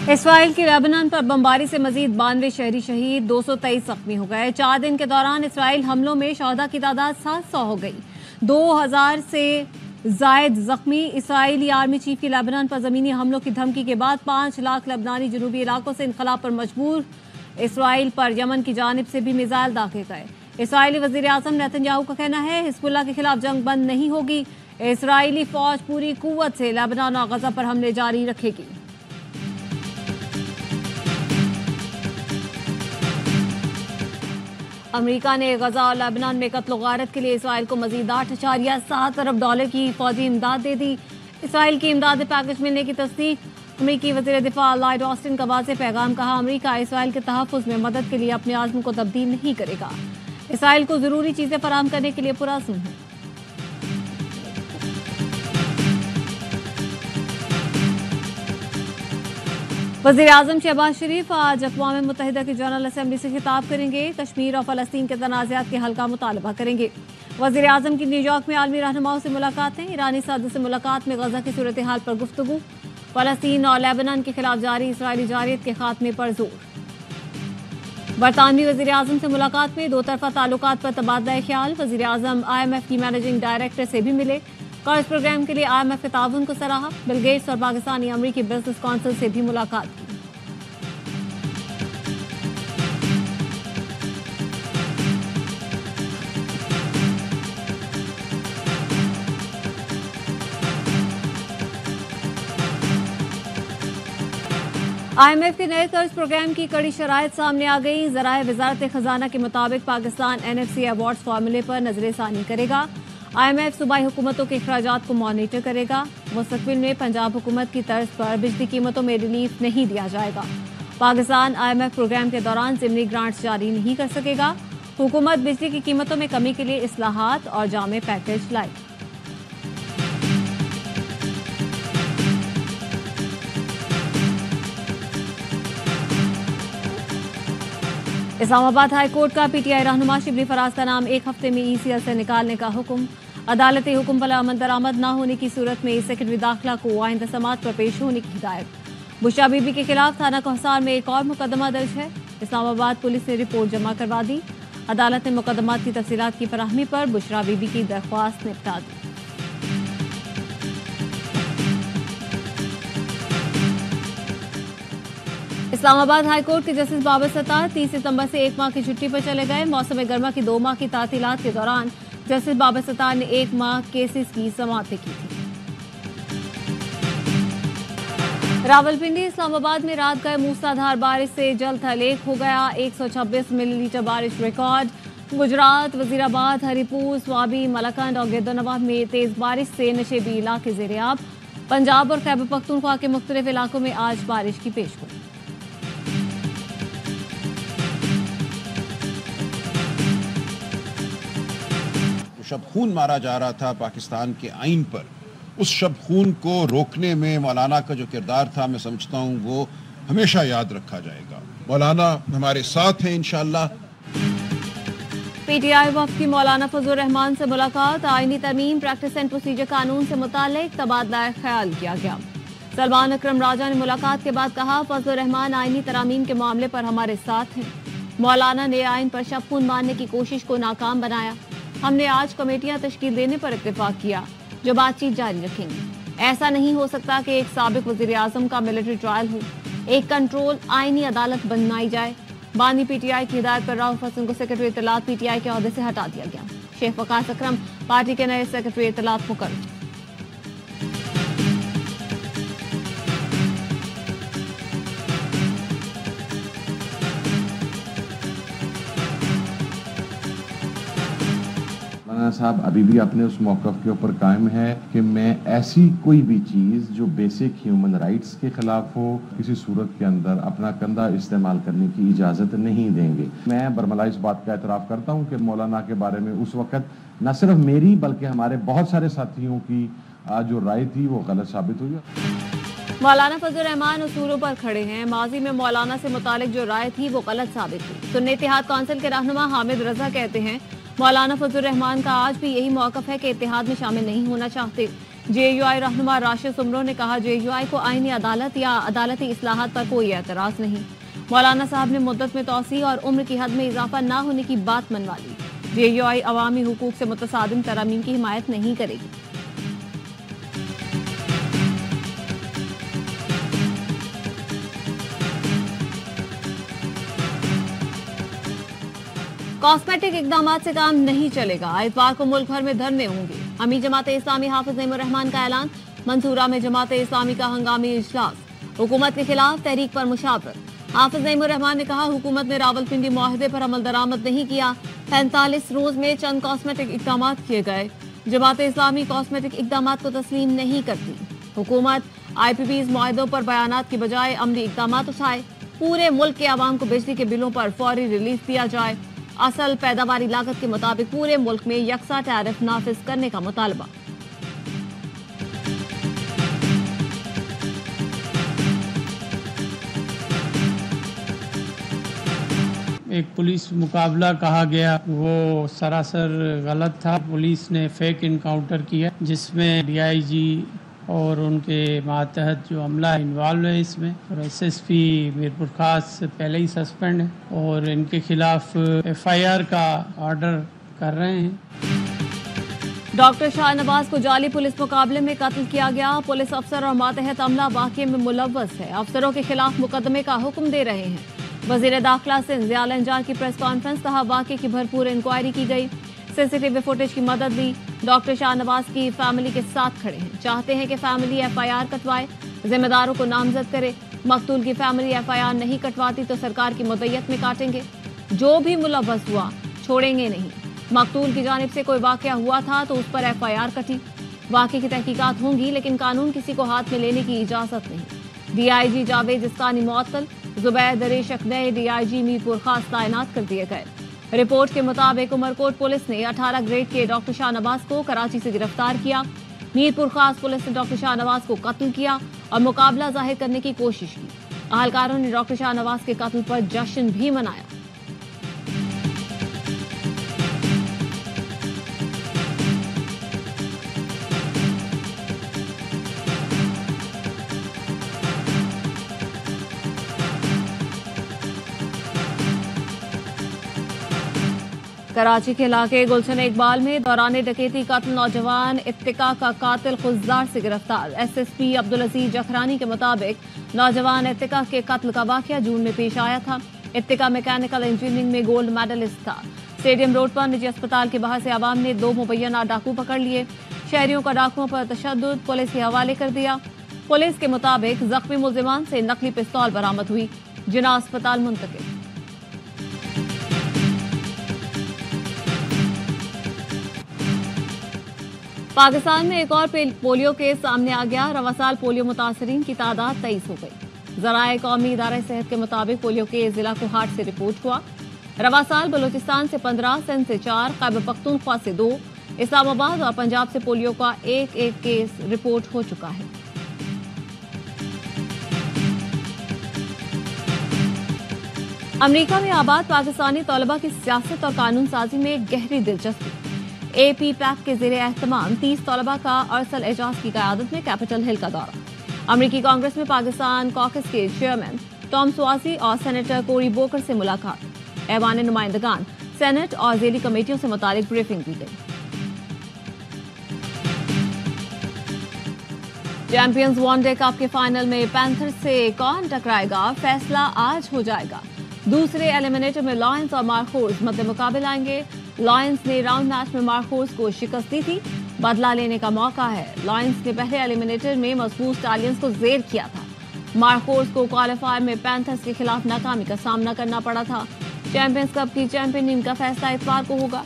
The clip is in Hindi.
इसराइल की लेबनान पर बमबारी से मजीद 92 शहरी शहीद, 223 जख्मी हो गए। 4 दिन के दौरान इसराइल हमलों में शहदा की तादाद 700 हो गई। 2000 से जायद जख्मी। इसराइली आर्मी चीफ की लेबनान पर जमीनी हमलों की धमकी के बाद 5 लाख लेबनानी जनूबी इलाकों से इनकलाब पर मजबूर। इसराइल पर यमन की जानिब से भी मिसाइल दागे गए। इसराइली वजीर आजम नेतन्याहू का कहना है हिजबुल्लाह के खिलाफ जंग बंद नहीं होगी। इसराइली फौज पूरी कुव्वत से लेबनान और गजा पर हमले जारी रखेगी। अमेरिका ने गजा और लेबनान में कत्ल गारत के लिए इसराइल को मजीद $8.7 अरब की फौजी इमदाद दे दी। इसराइल की इमदाद पैकेज मिलने की तस्दीक। अमेरिकी वज़ीर दिफा लॉयड ऑस्टिन का वाज़ेह पैगाम, कहा अमेरिका इसराइल के तहफ़्फ़ुज़ में मदद के लिए अपने आज़म को तब्दील नहीं करेगा। इसराइल को ज़रूरी चीज़ें फराहम करने के लिए पुरअज़्म है। वज़ीर आज़म शहबाज शरीफ आज अक़वाम मुत्तहिदा की जनरल असम्बली से खिताब करेंगे। कश्मीर और फ़लस्तीन के तनाज़ात के हल का मुतालबा करेंगे। वज़ीर आज़म की न्यूयॉर्क में आलमी रहनुमाओं से मुलाकातें। ईरानी सदर से मुलाकात में गजा की सूरत हाल पर गुफ्तगू। फ़लस्तीन और लेबनान के खिलाफ जारी इसराइली जारियत के खात्मे पर जोर। बरतानवी वज़ीर आज़म से मुलाकात में दो तरफ़ा ताल्लुकात पर तबादला ख्याल। वज़ीर आज़म IMF की मैनेजिंग डायरेक्टर से भी मिले। कर्ज प्रोग्राम के लिए IMF के ताउन को सराहा। बिल गेट्स और पाकिस्तानी अमरीकी बिजनेस काउंसिल से भी मुलाकात की। IMF के नए कर्ज प्रोग्राम की कड़ी शराइत सामने आ गई। ज़राए वज़ारत खजाना के मुताबिक पाकिस्तान NFC अवार्ड्स फार्मूले पर नजरसानी करेगा। IMF सूबाई हुकूमतों के अखराजात को मॉनिटर करेगा। मुस्तक़बिल में पंजाब हुकूमत की तर्ज पर बिजली कीमतों में रिलीफ नहीं दिया जाएगा। पाकिस्तान IMF प्रोग्राम के दौरान ज़िमनी ग्रांट्स जारी नहीं कर सकेगा। हुकूमत बिजली की कीमतों में कमी के लिए इस्लाहात और जामे पैकेज लाएगी। इस्लामाबाद हाई कोर्ट का PTI रहनुमा शिबली फराज का नाम 1 हफ्ते में ECL से निकालने का हुक्म। अदालती हुक्म पर अमल दरामद न होने की सूरत में सेक्रेटरी दाखिला को आइंदा समाअत पर पेश होने की हिदायत। बुशरा बीबी के खिलाफ थाना कोहसार में एक और मुकदमा दर्ज है। इस्लामाबाद पुलिस ने रिपोर्ट जमा करवा दी। अदालत ने मुकदमात की तफसीलात की फराहमी पर बुशरा बीबी की दरख्वास्त निपटा दी। इस्लामाबाद हाई कोर्ट के जस्टिस बाबर सत्तार 30 सितंबर से 1 माह की छुट्टी पर चले गए। मौसम गर्मा की 2 माह की तातीलात के दौरान जस्टिस बाबर सत्तार ने 1 माह केसेस की समाअतें की थी। रावलपिंडी इस्लामाबाद में रात गए मूसलाधार बारिश से जल थल हो गया। 126 मिलीलीटर बारिश रिकॉर्ड। गुजरात, वजीराबाद, हरिपुर, स्वाबी, मलकंड और गिरदनवा में तेज बारिश से नशेबी इलाके ज़ेर-ए-आब। पंजाब और खैबर पख्तूनख्वा के मुख्तलिफ इलाकों में आज बारिश की पेशगोई। शब खून मारा जा रहा था पाकिस्तान के आइन पर, उस शब खून को रोकने में मौलाना का जो किरदार था, मैं समझता हूँ वो हमेशा याद रखा जाएगा। मौलाना हमारे साथ हैं इंशाअल्लाह। PTI वफ़द की मौलाना फजलुर रहमान से मुलाकात। आईनी तरमीम प्रैक्टिस एंड प्रोसीजर कानून से मुताल्लिक तबादला ख्याल किया गया। सलमान अकरम राजा ने मुलाकात के बाद कहा फजलुर रहमान आईनी तरामीम के मामले पर हमारे साथ हैं। मौलाना ने आइन पर शब खून मारने की कोशिश को नाकाम बनाया। हमने आज कमेटियां तश्कील देने पर इत्तेफाक किया जो बातचीत जारी रखेंगे। ऐसा नहीं हो सकता कि एक साबिक वज़ीर आज़म का मिलिट्री ट्रायल हो। एक कंट्रोल आईनी अदालत बनाई जाए। बानी PTI की हिदायत पर राउफ हसन को सेक्रेटरी इत्तलात PTI के ओहदे से हटा दिया गया। शेख वकास अकरम पार्टी के नए सेक्रेटरी इत्तलात मुकर्रर। साहब अभी भी अपने उस मौक़िफ़ के ऊपर कायम है कि मैं ऐसी कोई भी चीज़ जो बेसिक ह्यूमन राइट्स के खिलाफ हो, किसी सूरत के अंदर अपना कंधा इस्तेमाल करने की इजाज़त नहीं देंगे। मैं बरमला इस बात का एतराफ़ करता हूँ कि मौलाना के बारे में उस वक़्त न सिर्फ मेरी बल्कि हमारे बहुत सारे साथियों की जो राय थी वो गलत साबित हुई। मौलाना फजलुर रहमान उसूलों पर खड़े हैं। माजी में मौलाना से मुतालिक जो राय थी वो गलत साबित हुई। सुन्नी इत्तेहाद काउंसिल के रहनुमा हामिद रजा कहते हैं मौलाना फजलुर रहमान का आज भी यही मौक़िफ़ है कि इत्तेहाद में शामिल नहीं होना चाहते। जेयूआई रहनुमा राशिद सुमरो ने कहा, जेयूआई को आईनी अदालत या अदालती इस्लाहात पर कोई एतराज नहीं। मौलाना साहब ने मुद्दत में तौसी और उम्र की हद में इजाफा न होने की बात मनवा ली। जेयूआई अवामी हुकूक से मुतसादिम तरामीम की हिमायत नहीं करेगी। कॉस्मेटिक इकदाम से काम नहीं चलेगा, इतवार को मुल्क भर में धरने होंगे। अमीर जमाते इस्लामी हाफिज नईमुर रहमान का ऐलान। मंसूरा में जमाते इस्लामी का हंगामी इजलास। हुकूमत के खिलाफ तहरीक पर मुशावरत। हाफिज नईमुर रहमान ने कहा, हुकूमत ने रावलपिंडी मुआहदे पर अमल दरामद नहीं किया। 45 रोज में चंद कॉस्मेटिक इकदाम किए गए। जमाते इस्लामी कॉस्मेटिक इकदाम को तस्लीम नहीं करती। हुकूमत IPPs मुआहदों पर बयानात की बजाय अमली इकदाम उठाए। पूरे मुल्क के आवाम को बिजली के बिलों पर फौरी रिलीफ दिया जाए। असल पैदावारी लागत के मुताबिक पूरे मुल्क में यकसा टैरिफ नाफिज करने का मुतालबा। एक पुलिस मुकाबला कहा गया, वो सरासर गलत था। पुलिस ने फेक इनकाउंटर किया जिसमें DIG और उनके मातहत जो अमला इन्वॉल्व है इसमें, और SSP मीरपुर खास पहले ही सस्पेंड है और इनके खिलाफ FIR का ऑर्डर कर रहे हैं। डॉक्टर शाहनवाज को जाली पुलिस मुकाबले में कत्ल किया गया। पुलिस अफसर और मातहत अमला वाक़ये में मुलव्वस है। अफसरों के खिलाफ मुकदमे का हुक्म दे रहे हैं। वजीर दाखिला सिंध ज़िया लंजार की प्रेस कॉन्फ्रेंस, कहा वाक़ये की भरपूर इंक्वायरी की गई। CCTV फुटेज की मदद दी। डॉक्टर शाहनवाज की फैमिली के साथ खड़े हैं। चाहते हैं कि फैमिली FIR कटवाए, जिम्मेदारों को नामजद करे। मकतूल की फैमिली FIR नहीं कटवाती तो सरकार की मुद्दत में काटेंगे। जो भी मुलव्वस हुआ छोड़ेंगे नहीं। मकतूल की जानिब से कोई वाक़या हुआ था तो उस पर FIR कटी। वाक़ये की तहकीकात होंगी लेकिन कानून किसी को हाथ में लेने की इजाज़त नहीं। DIG जावेद इस्कानी मुअत्तल। जुबैर दरेशक नए DIG मीरपुर खास तैनात कर दिए गए। रिपोर्ट के मुताबिक उमरकोट पुलिस ने 18 ग्रेड के डॉक्टर शाहनवाज को कराची से गिरफ्तार किया। मीरपुर खास पुलिस ने डॉक्टर शाहनवाज को कत्ल किया और मुकाबला जाहिर करने की कोशिश की। अहलकारों ने डॉक्टर शाहनवाज के कत्ल पर जश्न भी मनाया। कराची के इलाके गुलशन इकबाल में दौरान डकैती कत्ल नौजवान इत्तिका का कातिल खुजदार से गिरफ्तार। SSP अब्दुल अजीज जखरानी के मुताबिक नौजवान इत्तिका के कत्ल का वाकया जून में पेश आया था। इत्तिका मैकेनिकल इंजीनियरिंग में गोल्ड मेडलिस्ट था। स्टेडियम रोड पर निजी अस्पताल के बाहर से आवाम ने 2 मुबैना डाकू पकड़ लिए। शहरियों का डाकुओं पर तशद्दुद, पुलिस के हवाले कर दिया। पुलिस के मुताबिक जख्मी मुलजिमान से नकली पिस्तौल बरामद हुई, जिन्हें अस्पताल मुंतकिल। पाकिस्तान में एक और पोलियो केस सामने आ गया। रवा साल पोलियो मुतासरीन की तादाद 23 हो गई। ज़राए कौमी इदारे सेहत के मुताबिक पोलियो के जिला कोहाट से रिपोर्ट हुआ। रवा साल बलूचिस्तान से 15, सिंध से 4, खैबर पख्तूनख्वा से 2, इस्लामाबाद और पंजाब से पोलियो का एक केस रिपोर्ट हो चुका है। अमेरिका में आबाद पाकिस्तानी तलबा की सियासत और कानून साजी में गहरी दिलचस्पी। AP पैक के ज़ेरे एहतमाम 30 तलबा का अरसल एजाज की क़यादत में कैपिटल हिल का दौरा। अमरीकी कांग्रेस में पाकिस्तान कॉकस के चेयरमैन टॉम स्वासी और सेनेटर कोरी बोकर से मुलाकात। ऐवान नुमाइंदगान, सेनेट और ज़ेली कमेटियों से मुतालिक ब्रीफिंग दी गई। चैंपियंस वनडे कप के फाइनल में पैंथर्स से कौन टकराएगा, फैसला आज हो जाएगा। दूसरे एलिमिनेटर में लॉयंस और मार्कोस मध्य मुकाबले आएंगे। लॉयंस ने राउंड मैच में मार्कोस को शिकस्त दी थी, बदला लेने का मौका है। लॉयंस ने पहले एलिमिनेटर में मजबूत स्टालियंस को जेर किया था। मार्कोस को क्वालिफायर में पैंथर्स के खिलाफ नाकामी का सामना करना पड़ा था। चैंपियंस कप की चैंपियन टीम का फैसला इतवार को होगा।